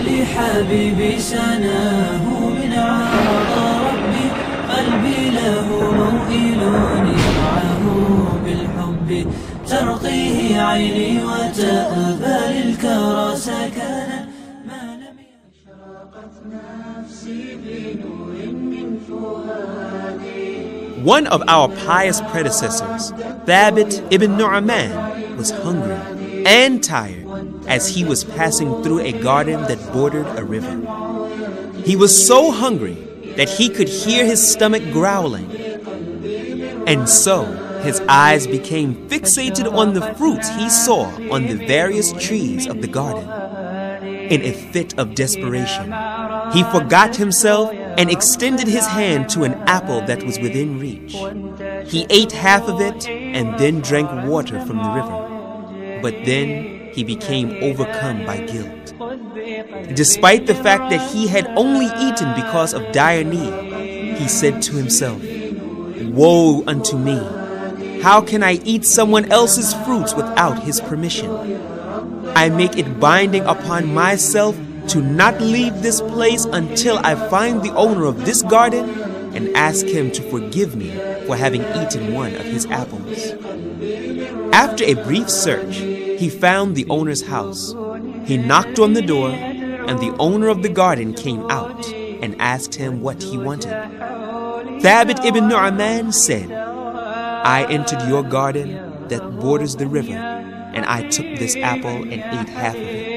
لحبيبي سناه من عرض ربي قلبي له موئل يرعاه بالحب ترقيه عيني وتأبى للكرى سكنا ما لم أشرقت نفسي بنور من فؤادي. One of our pious predecessors, Thabit ibn Nu'man, was hungry and tired as he was passing through a garden that bordered a river. He was so hungry that he could hear his stomach growling, and so his eyes became fixated on the fruits he saw on the various trees of the garden. In a fit of desperation, he forgot himself and extended his hand to an apple that was within reach. He ate half of it and then drank water from the river. But then he became overcome by guilt. Despite the fact that he had only eaten because of dire need, he said to himself, "Woe unto me! How can I eat someone else's fruits without his permission? I make it binding upon myself to not leave this place until I find the owner of this garden and ask him to forgive me for having eaten one of his apples." After a brief search, he found the owner's house. He knocked on the door, and the owner of the garden came out and asked him what he wanted. Thabit ibn Nu'man said, "I entered your garden that borders the river, and I took this apple and ate half of it.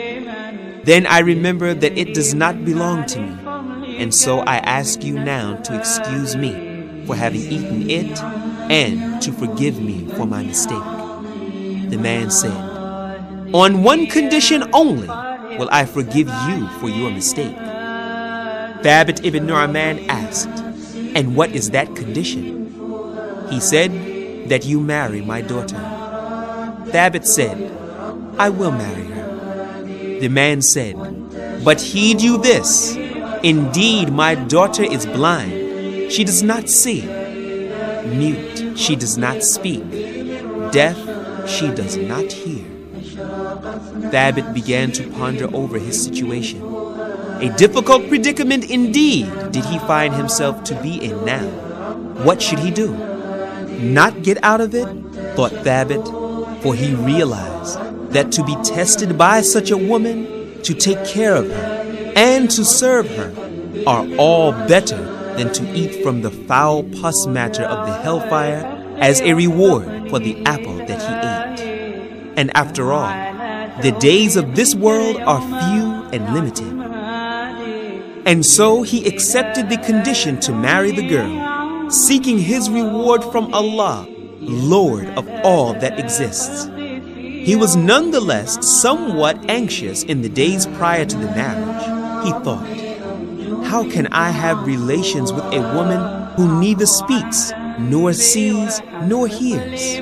Then I remembered that it does not belong to me, and so I ask you now to excuse me for having eaten it and to forgive me for my mistake." The man said, "On one condition only will I forgive you for your mistake." Thabit ibn Nu'man asked, "And what is that condition?" He said, "That you marry my daughter." Thabit said, "I will marry her." The man said, "But heed you this, indeed my daughter is blind, she does not see, mute, she does not speak, deaf, she does not hear." Thabit began to ponder over his situation. A difficult predicament indeed did he find himself to be in now. What should he do? Not get out of it, thought Thabit, for he realized that to be tested by such a woman, to take care of her, and to serve her are all better than to eat from the foul pus matter of the hellfire as a reward for the apple that he ate. And after all, the days of this world are few and limited. And so he accepted the condition to marry the girl, seeking his reward from Allah, Lord of all that exists. He was nonetheless somewhat anxious in the days prior to the marriage. He thought, "How can I have relations with a woman who neither speaks, nor sees, nor hears?"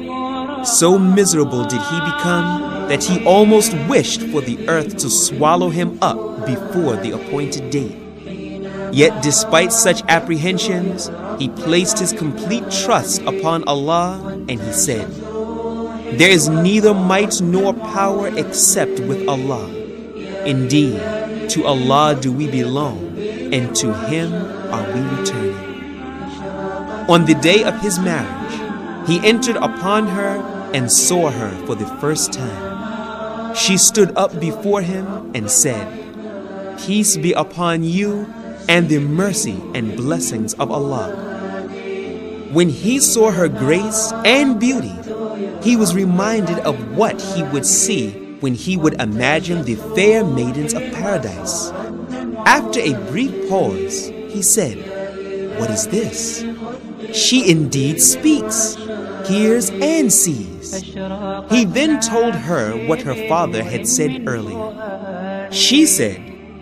So miserable did he become that he almost wished for the earth to swallow him up before the appointed date. Yet despite such apprehensions, he placed his complete trust upon Allah, and he said, "There is neither might nor power except with Allah. Indeed, to Allah do we belong, and to Him are we returning." On the day of his marriage, he entered upon her and saw her for the first time. She stood up before him and said, "Peace be upon you and the mercy and blessings of Allah." When he saw her grace and beauty, he was reminded of what he would see when he would imagine the fair maidens of paradise. After a brief pause, he said, "What is this? She indeed speaks, hears, and sees." He then told her what her father had said earlier. She said,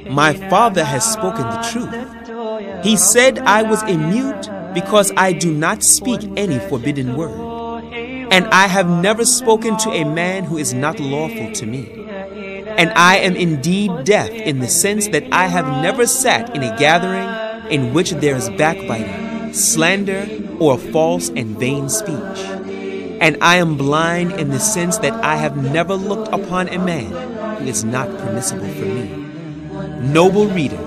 "My father has spoken the truth. He said I was a mute because I do not speak any forbidden word. And I have never spoken to a man who is not lawful to me. And I am indeed deaf in the sense that I have never sat in a gathering in which there is backbiting, slander, or false and vain speech. And I am blind in the sense that I have never looked upon a man who is not permissible for me. Noble reader,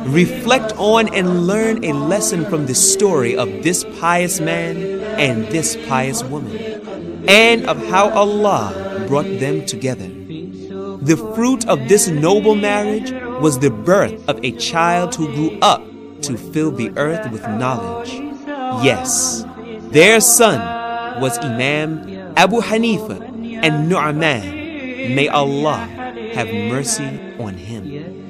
reflect on and learn a lesson from the story of this pious man and this pious woman, and of how Allah brought them together. The fruit of this noble marriage was the birth of a child who grew up to fill the earth with knowledge. Yes, their son was Imam Abu Hanifa and Nu'man. May Allah have mercy on him.